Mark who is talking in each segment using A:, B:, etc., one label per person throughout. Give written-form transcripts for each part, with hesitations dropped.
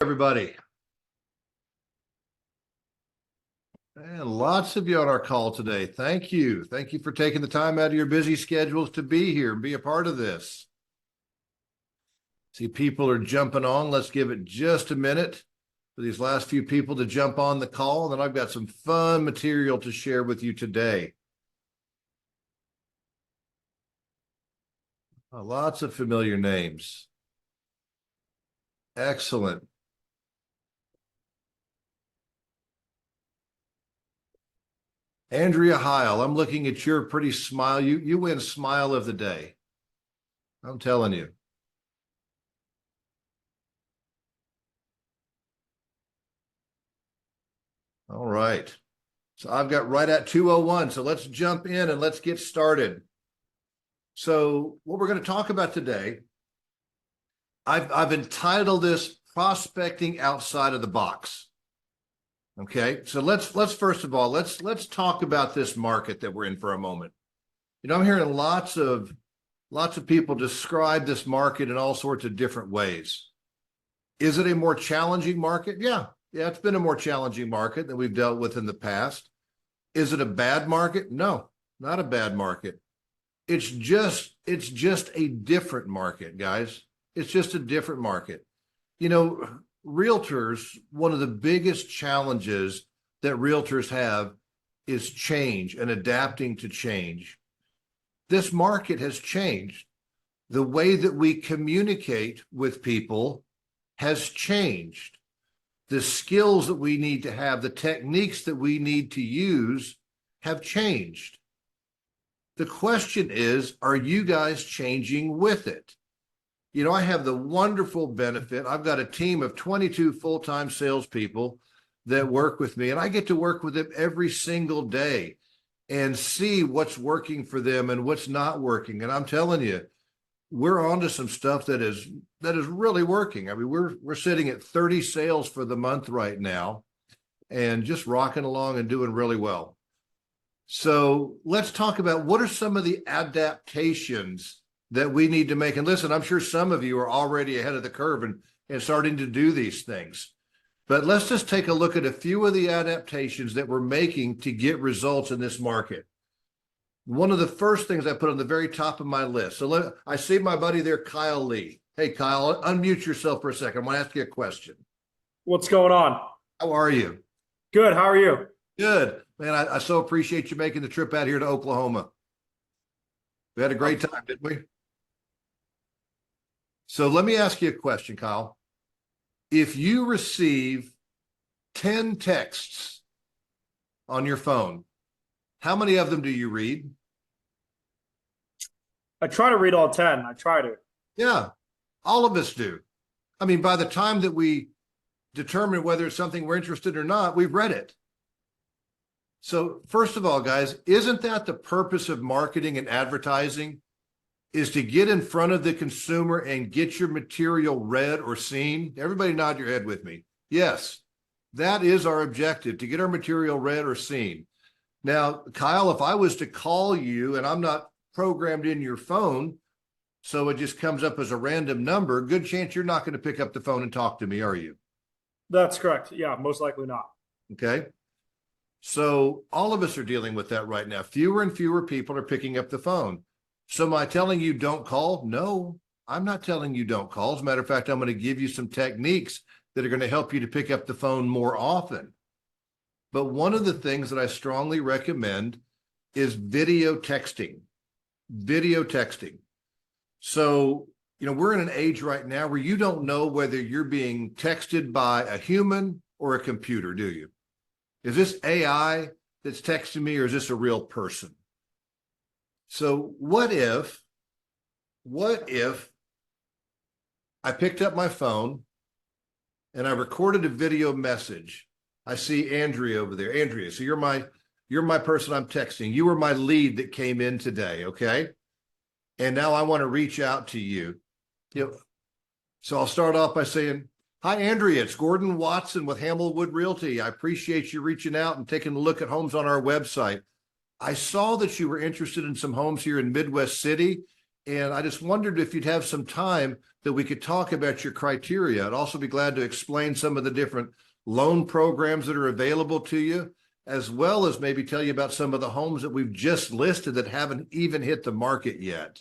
A: Everybody. And lots of you on our call today. Thank you. Thank you for taking the time out of your busy schedules to be here and be a part of this. See, people are jumping on. Let's give it just a minute for these last few people to jump on the call. And then I've got some fun material to share with you today. Lots of familiar names. Excellent. Andrea Heil, I'm looking at your pretty smile. You win smile of the day. I'm telling you. All right. So I've got right at 2:01. So let's jump in and let's get started. So what we're going to talk about today, I've entitled this Prospecting Outside of the Box. Okay, so let's first of all, let's talk about this market that we're in for a moment. You know, I'm hearing lots of people describe this market in all sorts of different ways. Is it a more challenging market? Yeah, it's been a more challenging market than we've dealt with in the past. Is it a bad market? No, not a bad market. It's just a different market, guys. It's just a different market. You know, realtors, one of the biggest challenges that realtors have is change and adapting to change. This market has changed. The way that we communicate with people has changed. The skills that we need to have, the techniques that we need to use have changed. The question is, are you guys changing with it? You know, I have the wonderful benefit. I've got a team of 22 full-time salespeople that work with me, and I get to work with them every single day and see what's working for them and what's not working. And I'm telling you, we're onto some stuff that is really working. I mean, we're sitting at 30 sales for the month right now and just rocking along and doing really well. So let's talk about what are some of the adaptations that we need to make. And listen, I'm sure some of you are already ahead of the curve and starting to do these things. But let's just take a look at a few of the adaptations that we're making to get results in this market. One of the first things I put on the very top of my list. So I see my buddy there, Kyle Lee. Hey, Kyle, unmute yourself for a second. I want to ask you a question.
B: What's going on?
A: How are you?
B: Good. How are you?
A: Good. Man, I so appreciate you making the trip out here to Oklahoma. We had a great time, didn't we? So let me ask you a question, Kyle. If you receive 10 texts on your phone, how many of them do you read?
B: I try to read all 10. I try to.
A: Yeah, all of us do. I mean, by the time that we determine whether it's something we're interested in or not, we've read it. So first of all, guys, isn't that the purpose of marketing and advertising? Is to get in front of the consumer and get your material read or seen? Everybody nod your head with me. Yes, that is our objective, to get our material read or seen. Now, Kyle, if I was to call you and I'm not programmed in your phone, so it just comes up as a random number, good chance you're not going to pick up the phone and talk to me, are you?
B: That's correct. Yeah, most likely not.
A: Okay. So all of us are dealing with that right now. Fewer and fewer people are picking up the phone. So am I telling you don't call? No, I'm not telling you don't call. As a matter of fact, I'm going to give you some techniques that are going to help you to pick up the phone more often. But one of the things that I strongly recommend is video texting. Video texting. So, you know, we're in an age right now where you don't know whether you're being texted by a human or a computer, do you? Is this AI that's texting me or is this a real person? So what if I picked up my phone and I recorded a video message? I see Andrea over there. Andrea, so you're my person I'm texting. You were my lead that came in today, okay? And now I want to reach out to you. So I'll start off by saying, hi, Andrea, it's Gordon Watson with Hamilwood Realty. I appreciate you reaching out and taking a look at homes on our website. I saw that you were interested in some homes here in Midwest City, And I just wondered if you'd have some time that we could talk about your criteria. I'd also be glad to explain some of the different loan programs that are available to you, as well as maybe tell you about some of the homes that we've just listed that haven't even hit the market yet.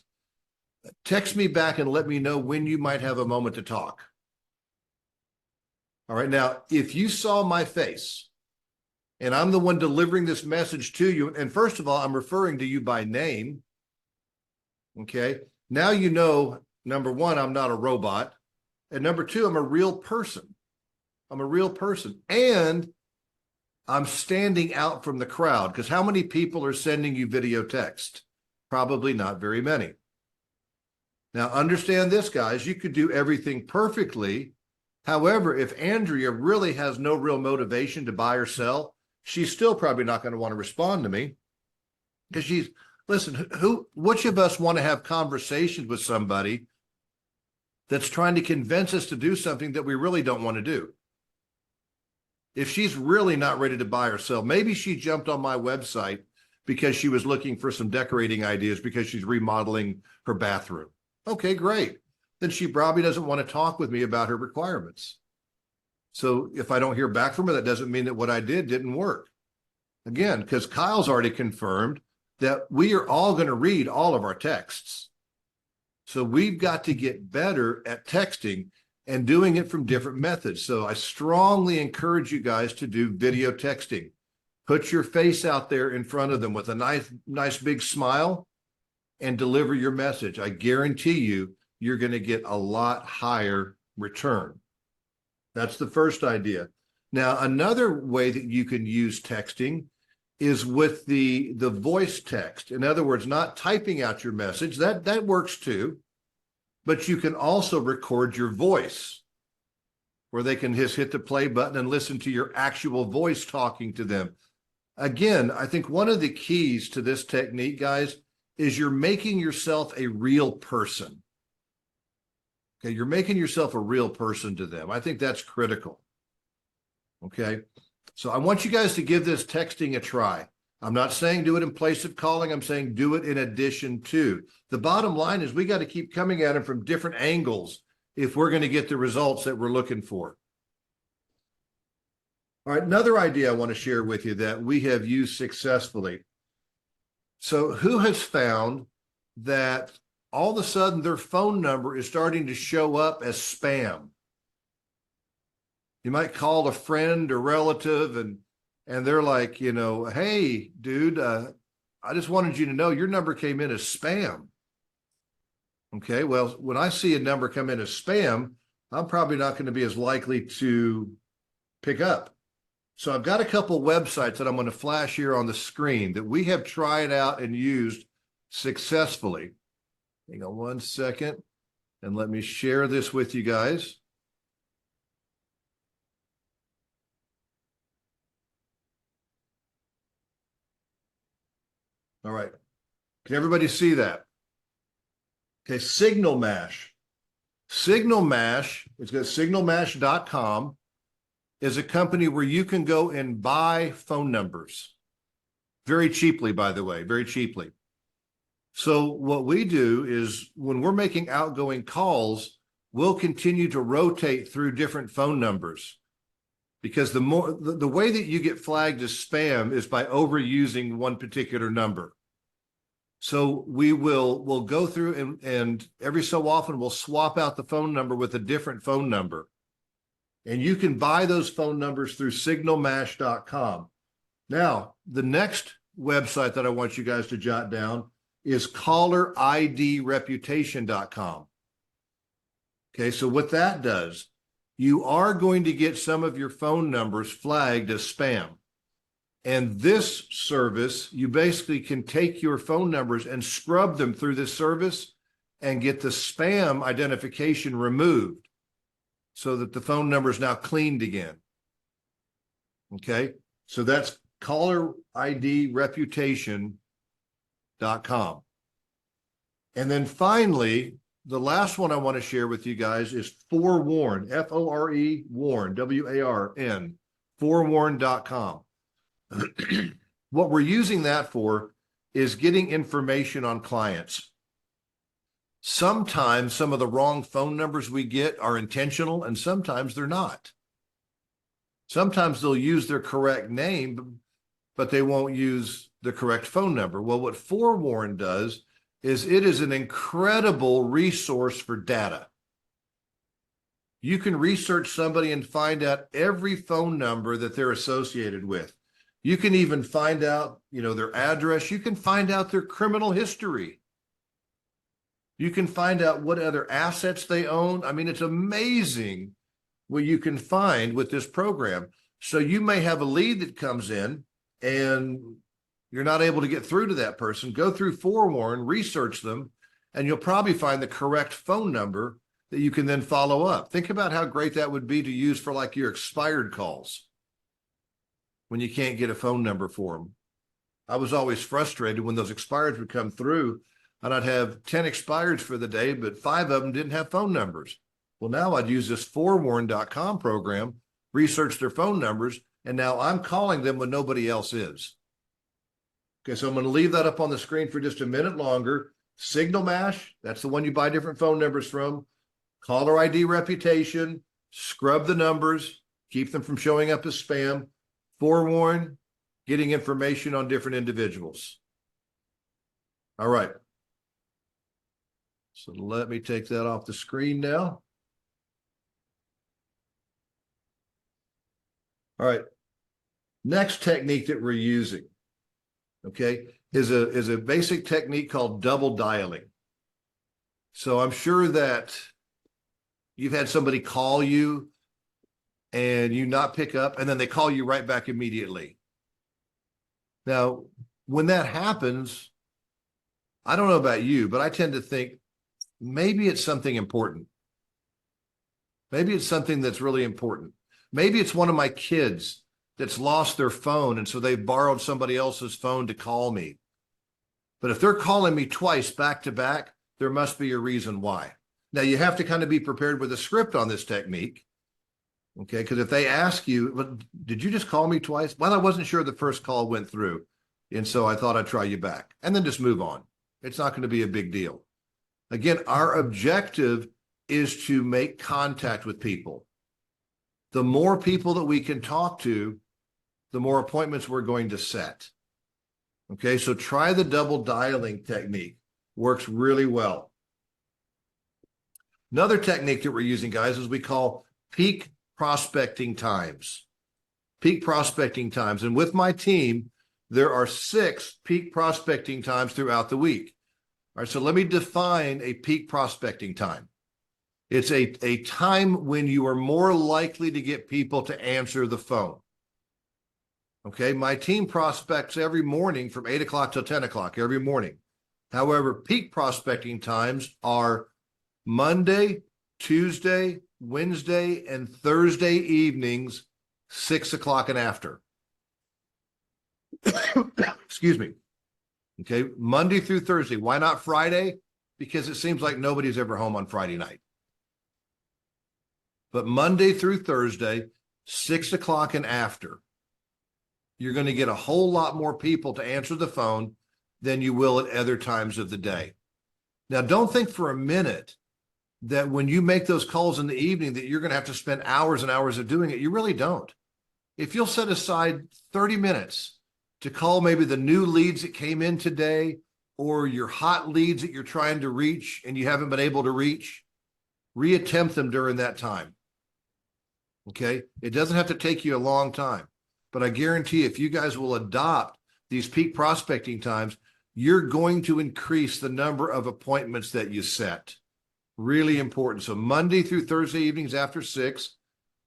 A: Text me back and let me know when you might have a moment to talk. All right. Now, if you saw my face and I'm the one delivering this message to you, and first of all, I'm referring to you by name. Okay. Now, you know, number one, I'm not a robot. And number two, I'm a real person. I'm a real person. And I'm standing out from the crowd, because how many people are sending you video text? Probably not very many. Now, understand this, guys, you could do everything perfectly. However, if Andrea really has no real motivation to buy or sell, she's still probably not going to want to respond to me, because listen, which of us want to have conversations with somebody that's trying to convince us to do something that we really don't want to do? If she's really not ready to buy or sell, maybe she jumped on my website because she was looking for some decorating ideas because she's remodeling her bathroom. Okay, great. Then she probably doesn't want to talk with me about her requirements. So if I don't hear back from her, that doesn't mean that what I did didn't work. Again, because Kyle's already confirmed that we are all going to read all of our texts. So we've got to get better at texting and doing it from different methods. So I strongly encourage you guys to do video texting. Put your face out there in front of them with a nice big smile and deliver your message. I guarantee you, you're going to get a lot higher return. That's the first idea. Now, another way that you can use texting is with the voice text. In other words, not typing out your message. That works too. But you can also record your voice, where they can just hit the play button and listen to your actual voice talking to them. Again, I think one of the keys to this technique, guys, is you're making yourself a real person. Okay, you're making yourself a real person to them. I think that's critical. Okay, so I want you guys to give this texting a try. I'm not saying do it in place of calling. I'm saying do it in addition to. The bottom line is we got to keep coming at it from different angles if we're going to get the results that we're looking for. All right, another idea I want to share with you that we have used successfully. So who has found that all of a sudden their phone number is starting to show up as spam? You might call a friend or relative and they're like, you know, hey, dude, I just wanted you to know your number came in as spam. Okay, well, when I see a number come in as spam, I'm probably not going to be as likely to pick up. So I've got a couple websites that I'm going to flash here on the screen that we have tried out and used successfully. Hang on one second, and let me share this with you guys. All right. Can everybody see that? Okay, Signal Mash. Signal Mash, it's got signalmash.com, is a company where you can go and buy phone numbers very cheaply, by the way, very cheaply. So what we do is when we're making outgoing calls, we'll continue to rotate through different phone numbers, because the way that you get flagged as spam is by overusing one particular number. So we'll go through and every so often we'll swap out the phone number with a different phone number. And you can buy those phone numbers through signalmash.com. Now, the next website that I want you guys to jot down is calleridreputation.com. Okay, so what that does, you are going to get some of your phone numbers flagged as spam. And this service, you basically can take your phone numbers and scrub them through this service and get the spam identification removed so that the phone number is now cleaned again. Okay, so that's calleridreputation.com. And then finally, the last one I want to share with you guys is Forewarn, F-O-R-E, Warn, W-A-R-N, forewarn.com. What we're using that for is getting information on clients. Sometimes some of the wrong phone numbers we get are intentional, and sometimes they're not. Sometimes they'll use their correct name, but they won't use the correct phone number. Well, what Forewarn does is it is an incredible resource for data. You can research somebody and find out every phone number that they're associated with. You can even find out, their address. You can find out their criminal history. You can find out what other assets they own. I mean, it's amazing what you can find with this program. So you may have a lead that comes in and you're not able to get through to that person. Go through Forewarn, research them, and you'll probably find the correct phone number that you can then follow up. Think about how great that would be to use for like your expired calls when you can't get a phone number for them. I was always frustrated when those expireds would come through and I'd have 10 expireds for the day, but 5 of them didn't have phone numbers. Well, now I'd use this forewarn.com program, research their phone numbers, and now I'm calling them when nobody else is. Okay, so I'm going to leave that up on the screen for just a minute longer. Signal Mash, that's the one you buy different phone numbers from. Caller ID reputation, scrub the numbers, keep them from showing up as spam. Forewarn, getting information on different individuals. All right. So let me take that off the screen now. All right. Next technique that we're using, okay, is a basic technique called double dialing. So I'm sure that you've had somebody call you and you not pick up, and then they call you right back immediately. Now, when that happens, I don't know about you, but I tend to think maybe it's something important. Maybe it's something that's really important. Maybe it's one of my kids that's lost their phone, and so they've borrowed somebody else's phone to call me. But if they're calling me twice back to back, there must be a reason why. Now, you have to kind of be prepared with a script on this technique, okay? Because if they ask you, well, did you just call me twice? Well, I wasn't sure the first call went through, and so I thought I'd try you back. And then just move on. It's not going to be a big deal. Again, our objective is to make contact with people. The more people that we can talk to, the more appointments we're going to set. Okay, so try the double dialing technique. Works really well. Another technique that we're using, guys, is we call peak prospecting times. Peak prospecting times. And with my team, there are 6 peak prospecting times throughout the week. All right, so let me define a peak prospecting time. It's a time when you are more likely to get people to answer the phone. Okay, my team prospects every morning from 8 o'clock till 10 o'clock every morning. However, peak prospecting times are Monday, Tuesday, Wednesday, and Thursday evenings, 6 o'clock and after. Excuse me. Okay, Monday through Thursday. Why not Friday? Because it seems like nobody's ever home on Friday night. But Monday through Thursday, 6 o'clock and after, you're going to get a whole lot more people to answer the phone than you will at other times of the day. Now, don't think for a minute that when you make those calls in the evening that you're going to have to spend hours and hours of doing it. You really don't. If you'll set aside 30 minutes to call maybe the new leads that came in today or your hot leads that you're trying to reach and you haven't been able to reach, reattempt them during that time. Okay? It doesn't have to take you a long time, but I guarantee if you guys will adopt these peak prospecting times, you're going to increase the number of appointments that you set. Really important. So Monday through Thursday evenings after 6.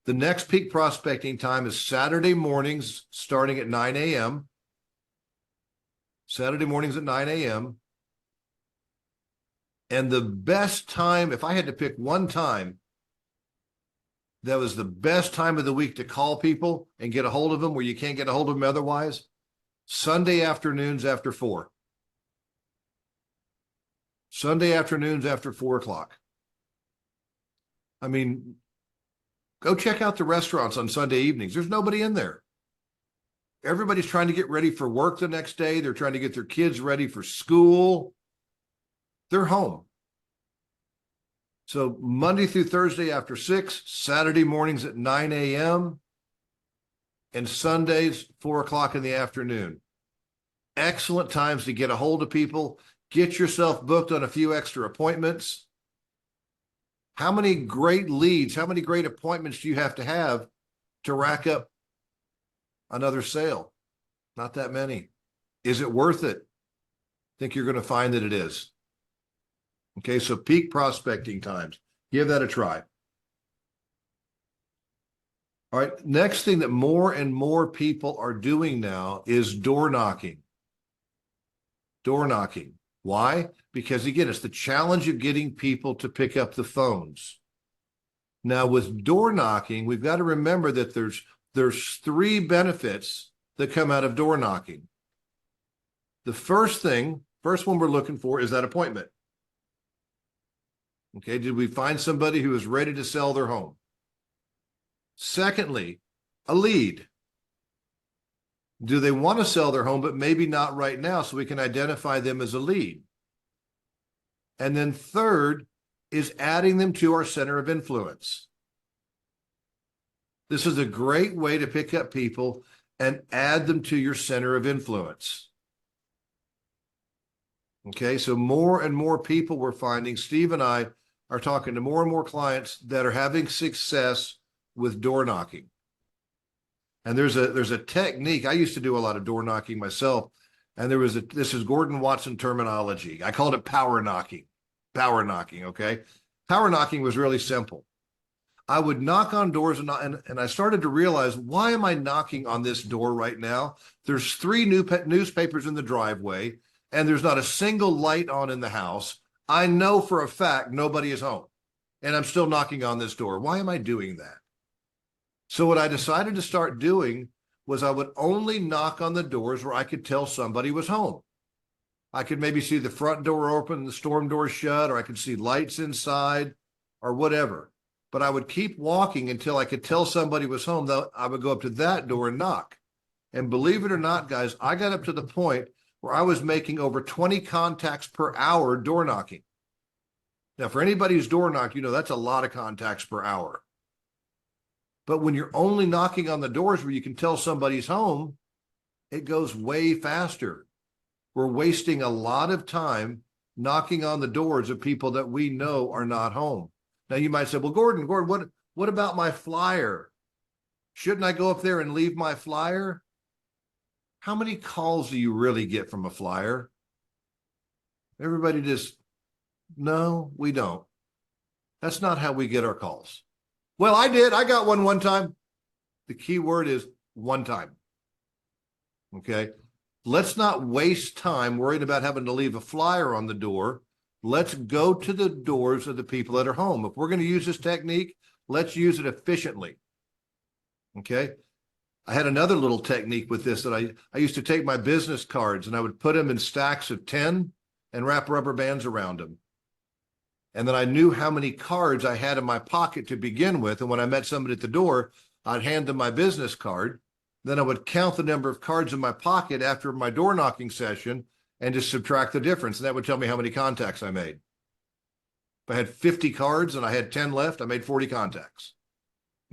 A: The next peak prospecting time is Saturday mornings starting at 9 a.m. Saturday mornings at 9 a.m. And the best time, if I had to pick one time, that was the best time of the week to call people and get a hold of them where you can't get a hold of them otherwise, Sunday afternoons after 4. Sunday afternoons after 4 o'clock. I mean, go check out the restaurants on Sunday evenings. There's nobody in there. Everybody's trying to get ready for work the next day. They're trying to get their kids ready for school. They're home. So Monday through Thursday after 6, Saturday mornings at 9 a.m., and Sundays, 4 o'clock in the afternoon. Excellent times to get a hold of people. Get yourself booked on a few extra appointments. How many great leads, how many great appointments do you have to rack up another sale? Not that many. Is it worth it? I think you're going to find that it is. Okay, so peak prospecting times. Give that a try. All right, next thing that more and more people are doing now is door knocking. Door knocking. Why? Because again, it's the challenge of getting people to pick up the phones. Now, with door knocking, we've got to remember that there's 3 benefits that come out of door knocking. The first one we're looking for is that appointment. Okay, did we find somebody who is ready to sell their home? Secondly, a lead. Do they want to sell their home, but maybe not right now, so we can identify them as a lead? And then third is adding them to our center of influence. This is a great way to pick up people and add them to your center of influence. Okay, so more and more people we're finding, Steve and I are talking to more and more clients that are having success with door knocking. And there's a technique. I used to do a lot of door knocking myself, and this is Gordon Watson terminology. I called it power knocking. Power knocking, okay? Power knocking was really simple. I would knock on doors, and I started to realize, why am I knocking on this door right now? There's 3 new newspapers in the driveway, and there's not a single light on in the house. I know for a fact nobody is home, and I'm still knocking on this door. Why am I doing that? So what I decided to start doing was I would only knock on the doors where I could tell somebody was home. I could maybe see the front door open, the storm door shut, or I could see lights inside or whatever. But I would keep walking until I could tell somebody was home. I would go up to that door and knock. And believe it or not, guys, I got up to the point where I was making over 20 contacts per hour door knocking. Now, for anybody who's door knocked, that's a lot of contacts per hour. But when you're only knocking on the doors where you can tell somebody's home, it goes way faster. We're wasting a lot of time knocking on the doors of people that we know are not home. Now you might say, well, Gordon, what about my flyer? Shouldn't I go up there and leave my flyer? How many calls do you really get from a flyer? Everybody no, we don't. That's not how we get our calls. Well, I did. I got one time. The key word is one time. Okay. Let's not waste time worrying about having to leave a flyer on the door. Let's go to the doors of the people that are home. If we're going to use this technique, let's use it efficiently. Okay. I had another little technique with this that I used to take my business cards and I would put them in stacks of 10 and wrap rubber bands around them. And then I knew how many cards I had in my pocket to begin with. And when I met somebody at the door, I'd hand them my business card. Then I would count the number of cards in my pocket after my door knocking session and just subtract the difference. And that would tell me how many contacts I made. If I had 50 cards and I had 10 left, I made 40 contacts.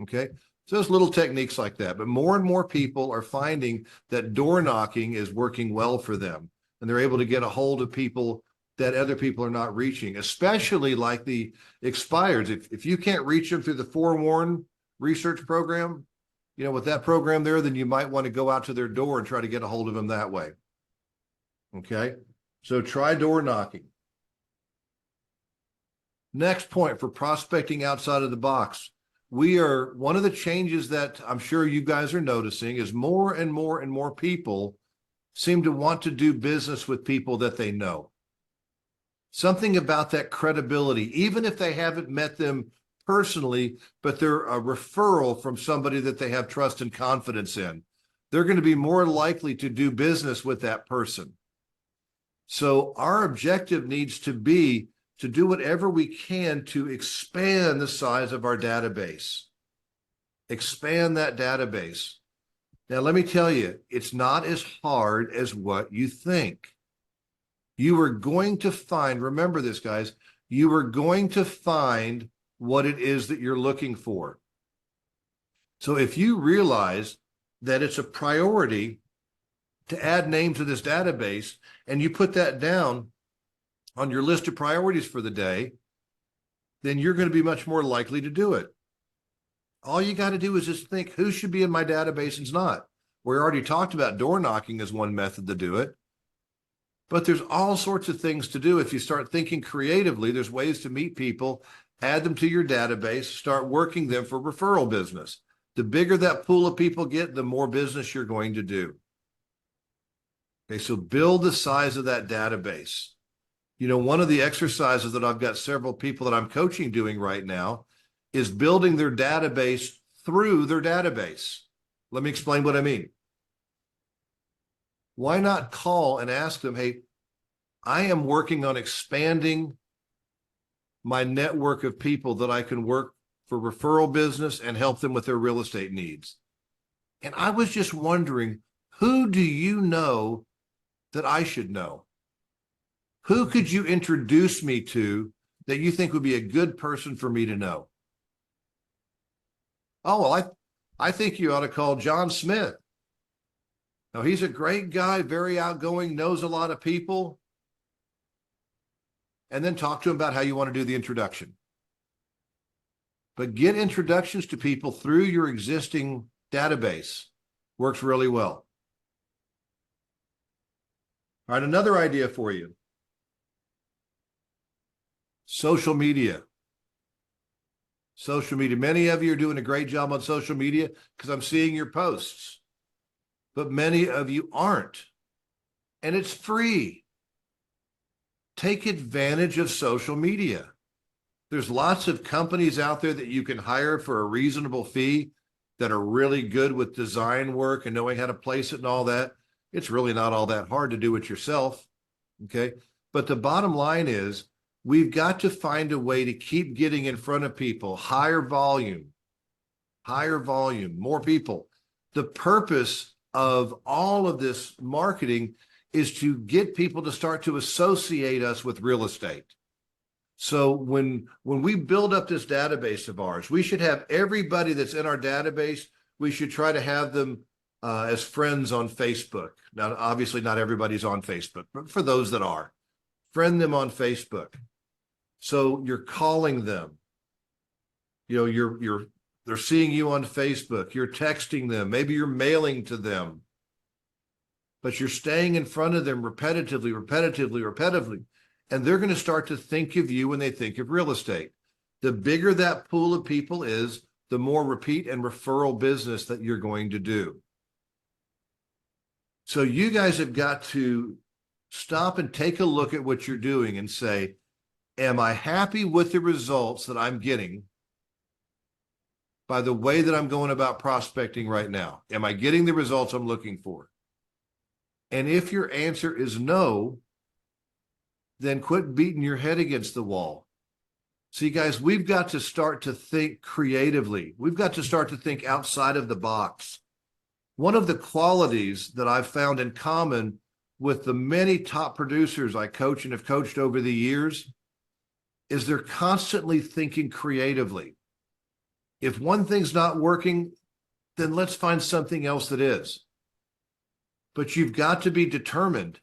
A: Okay. So there's little techniques like that. But more and more people are finding that door knocking is working well for them. And they're able to get a hold of people that other people are not reaching, especially like the expireds. If you can't reach them through the Forewarn research program, with that program there, then you might want to go out to their door and try to get a hold of them that way. Okay, so try door knocking. Next point for prospecting outside of the box. One of the changes that I'm sure you guys are noticing is more and more and more people seem to want to do business with people that they know. Something about that credibility, even if they haven't met them personally, but they're a referral from somebody that they have trust and confidence in, they're going to be more likely to do business with that person. So our objective needs to be to do whatever we can to expand the size of our database. Expand that database. Now, let me tell you, it's not as hard as what you think. You are going to find, remember this, guys, you are going to find what it is that you're looking for. So if you realize that it's a priority to add names to this database, and you put that down on your list of priorities for the day, then you're going to be much more likely to do it. All you got to do is just think, who should be in my database and's not. We already talked about door knocking as one method to do it. But there's all sorts of things to do. If you start thinking creatively, there's ways to meet people, add them to your database, start working them for referral business. The bigger that pool of people get, the more business you're going to do. Okay, so build the size of that database. You know, one of the exercises that I've got several people that I'm coaching doing right now is building their database through their database. Let me explain what I mean. Why not call and ask them, hey, I am working on expanding my network of people that I can work for referral business and help them with their real estate needs. And I was just wondering, who do you know that I should know? Who could you introduce me to that you think would be a good person for me to know? Oh, well, I think you ought to call John Smith. Now, he's a great guy, very outgoing, knows a lot of people. And then talk to him about how you want to do the introduction. But get introductions to people through your existing database. Works really well. All right, another idea for you. Social media. Social media. Many of you are doing a great job on social media because I'm seeing your posts. But many of you aren't. And it's free. Take advantage of social media. There's lots of companies out there that you can hire for a reasonable fee that are really good with design work and knowing how to place it and all that. It's really not all that hard to do it yourself. Okay. But the bottom line is, we've got to find a way to keep getting in front of people, higher volume, more people. The purpose of all of this marketing is to get people to start to associate us with real estate. So when we build up this database of ours, we should have everybody that's in our database, we should try to have them as friends on Facebook. Now, obviously not everybody's on Facebook, but for those that are, friend them on Facebook. So you're calling them, you know, they're seeing you on Facebook, you're texting them, maybe you're mailing to them, but you're staying in front of them repetitively, and they're going to start to think of you when they think of real estate. The bigger that pool of people is, the more repeat and referral business that you're going to do. So you guys have got to stop and take a look at what you're doing and say, am I happy with the results that I'm getting by the way that I'm going about prospecting right now? Am I getting the results I'm looking for? And if your answer is no, then quit beating your head against the wall. See, guys, we've got to start to think creatively. We've got to start to think outside of the box. One of the qualities that I've found in common with the many top producers I coach and have coached over the years is they're constantly thinking creatively. If one thing's not working, then let's find something else that is. But you've got to be determined.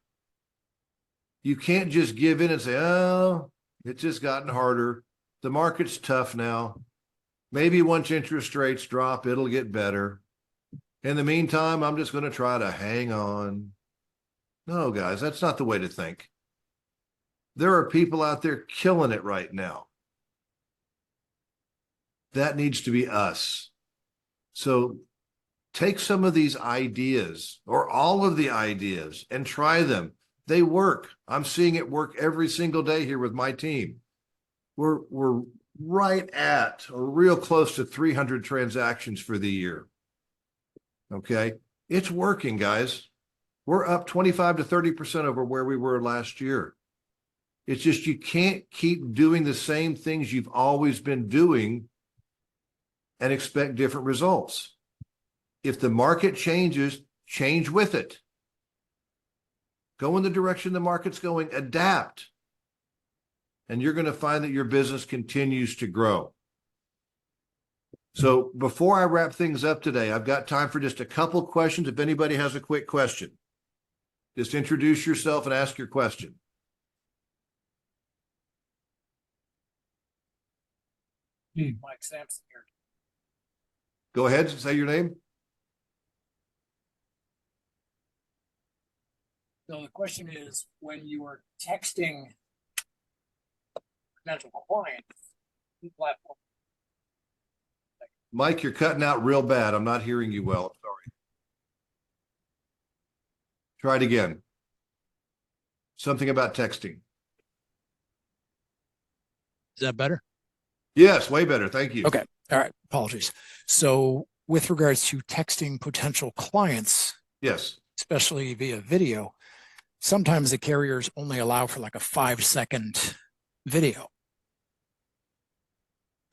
A: You can't just give in and say, oh, it's just gotten harder. The market's tough now. Maybe once interest rates drop, it'll get better. In the meantime, I'm just going to try to hang on. No, guys, that's not the way to think. There are people out there killing it right now. That needs to be us. So take some of these ideas or all of the ideas and try them. They work. I'm seeing it work every single day here with my team. We're right at or real close to 300 transactions for the year. Okay. It's working, guys. We're up 25 to 30% over where we were last year. It's just you can't keep doing the same things you've always been doing and expect different results. If the market changes, change with it. Go in the direction the market's going, adapt. and you're going to find that your business continues to grow. So before I wrap things up today, I've got time for just a couple questions. If anybody has a quick question, just introduce yourself and ask your question.
C: Mike Sampson here.
A: Go ahead and say your name.
C: So the question is, when you are texting potential clients, platform.
A: Mike, you're cutting out real bad. I'm not hearing you well. I'm sorry. Try it again. Something about texting.
C: Is that better?
A: Yes, way better. Thank you.
C: Okay. All right. Apologies. So with regards to texting potential clients,
A: Yes.
C: especially via video, sometimes the carriers only allow for like a 5-second video.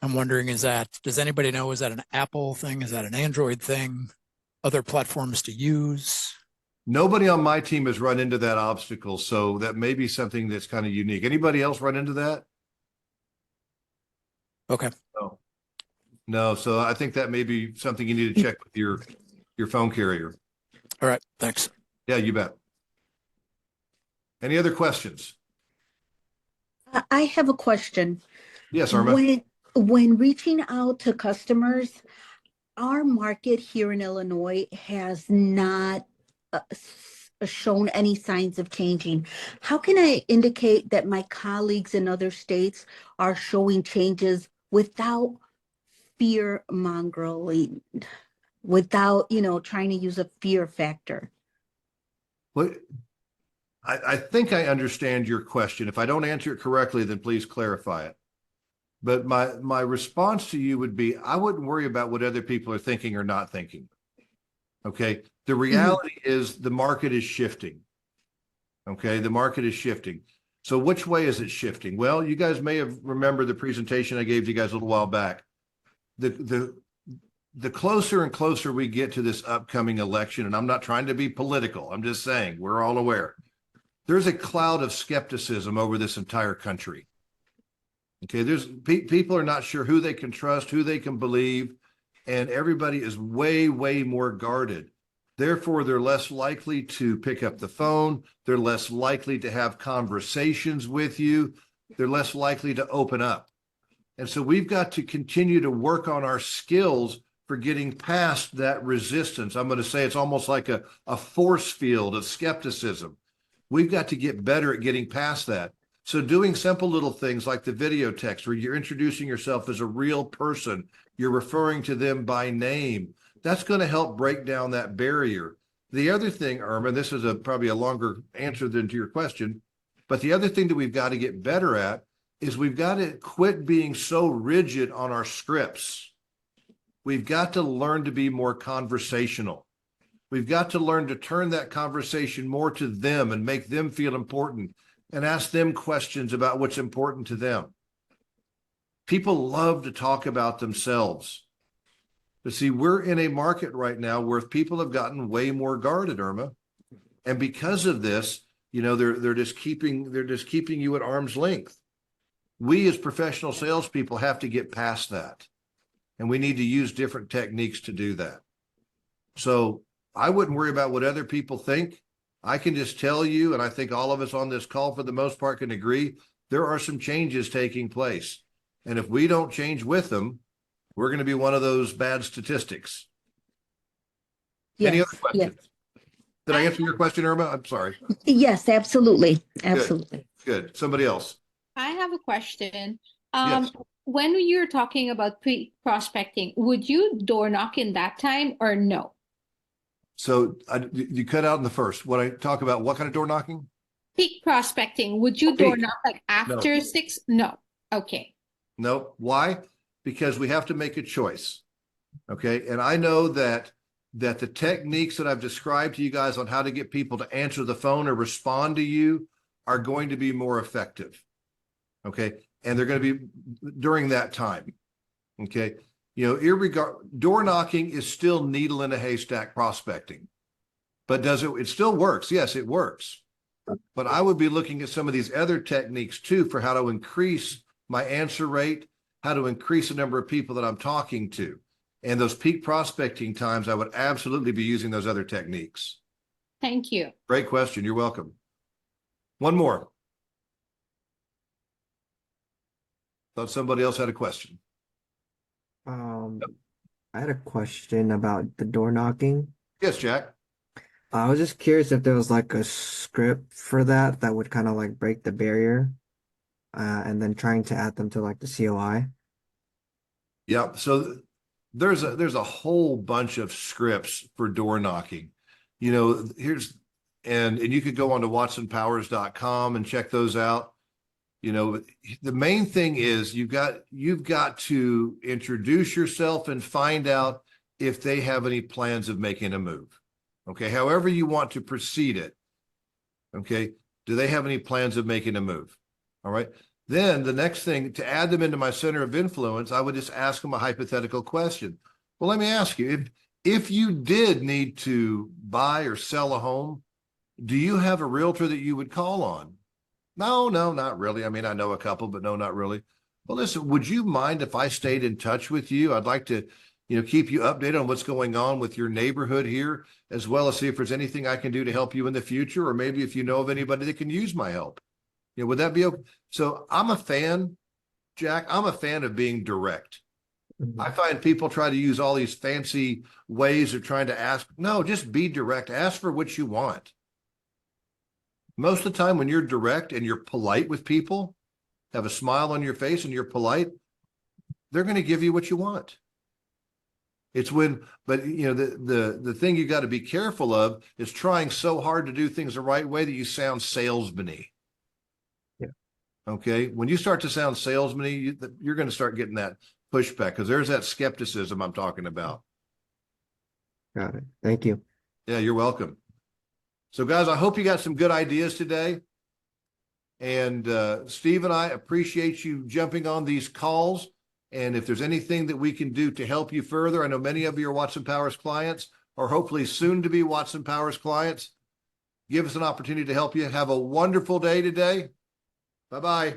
C: I'm wondering, does anybody know, is that an Apple thing? Is that an Android thing? Other platforms to use?
A: Nobody on my team has run into that obstacle, so that may be something that's kind of unique. Anybody else run into that?
C: Okay.
A: No. No, so I think that may be something you need to check with your phone carrier.
C: All right. Thanks.
A: Yeah, you bet. Any other questions?
D: I have a question.
A: Yes, Irma.
D: When reaching out to customers, our market here in Illinois has not shown any signs of changing. How can I indicate that my colleagues in other states are showing changes without fear mongering, without, trying to use a fear factor?
A: Well, I think I understand your question. If I don't answer it correctly, then please clarify it. But my response to you would be, I wouldn't worry about what other people are thinking or not thinking. Okay. The reality is the market is shifting. Okay. The market is shifting. So which way is it shifting? Well, you guys may have remembered the presentation I gave you guys a little while back. The closer and closer we get to this upcoming election, and I'm not trying to be political, I'm just saying we're all aware, there's a cloud of skepticism over this entire country. Okay, people are not sure who they can trust, who they can believe, and everybody is way, way more guarded. Therefore, they're less likely to pick up the phone. They're less likely to have conversations with you. They're less likely to open up. And so we've got to continue to work on our skills for getting past that resistance. I'm going to say it's almost like a force field of skepticism. We've got to get better at getting past that. So doing simple little things like the video text where you're introducing yourself as a real person, you're referring to them by name, that's going to help break down that barrier. The other thing, Irma, this is probably a longer answer than to your question, but the other thing that we've got to get better at is we've got to quit being so rigid on our scripts. We've got to learn to be more conversational. We've got to learn to turn that conversation more to them and make them feel important and ask them questions about what's important to them. People love to talk about themselves. But see, we're in a market right now where people have gotten way more guarded, Irma. And because of this, they're just keeping you at arm's length. We as professional salespeople have to get past that. And we need to use different techniques to do that. So I wouldn't worry about what other people think. I can just tell you, and I think all of us on this call for the most part can agree, there are some changes taking place. And if we don't change with them, we're going to be one of those bad statistics.
D: Yes,
A: Any other questions?
D: yes.
A: Did I answer your question, Irma? I'm sorry.
D: Yes, absolutely. Absolutely.
A: Good. Somebody else.
E: I have a question.
A: Yes.
E: When you're talking about prospecting, would you door knock in that time or no?
A: So you cut out in the first. When I talk about what kind of door knocking?
E: Peak prospecting, would you door knock like after 6? No. Okay.
A: No. Why? Because we have to make a choice. Okay. And I know that the techniques that I've described to you guys on how to get people to answer the phone or respond to you are going to be more effective. Okay. And they're going to be during that time. Okay. Door knocking is still needle in a haystack prospecting, but it still works? Yes, it works. but I would be looking at some of these other techniques too for how to increase my answer rate, how to increase the number of people that I'm talking to. And those peak prospecting times, I would absolutely be using those other techniques.
E: Thank you.
A: Great question. You're welcome. One more. Thought somebody else had a question.
F: I had a question about the door knocking.
A: Yes, Jack.
F: I was just curious if there was like a script for that that would kind of like break the barrier, and then trying to add them to like the COI.
A: Yep. So there's a whole bunch of scripts for door knocking. You know, and you could go on to watsonpowers.com and check those out. You know, the main thing is you've got to introduce yourself and find out if they have any plans of making a move. Okay, however you want to proceed it. Okay, do they have any plans of making a move? All right. Then the next thing, to add them into my center of influence, I would just ask them a hypothetical question. Well, let me ask you, if you did need to buy or sell a home, do you have a realtor that you would call on? No, not really. I mean, I know a couple, but no, not really. Well, listen, would you mind if I stayed in touch with you? I'd like to, keep you updated on what's going on with your neighborhood here, as well as see if there's anything I can do to help you in the future, or maybe if you know of anybody that can use my help. Would that be okay? So I'm a fan, Jack. I'm a fan of being direct. I find people try to use all these fancy ways of trying to ask. No, just be direct. Ask for what you want. Most of the time when you're direct and you're polite with people, have a smile on your face and you're polite, they're going to give you what you want. It's but the thing you got to be careful of is trying so hard to do things the right way that you sound salesman-y.
F: Yeah.
A: Okay. When you start to sound salesman-y, you're going to start getting that pushback because there's that skepticism I'm talking about.
F: Got it. Thank you.
A: Yeah, you're welcome. So guys, I hope you got some good ideas today. And Steve and I appreciate you jumping on these calls. And if there's anything that we can do to help you further, I know many of you are Watson Powers clients or hopefully soon to be Watson Powers clients. Give us an opportunity to help you. Have a wonderful day today. Bye-bye.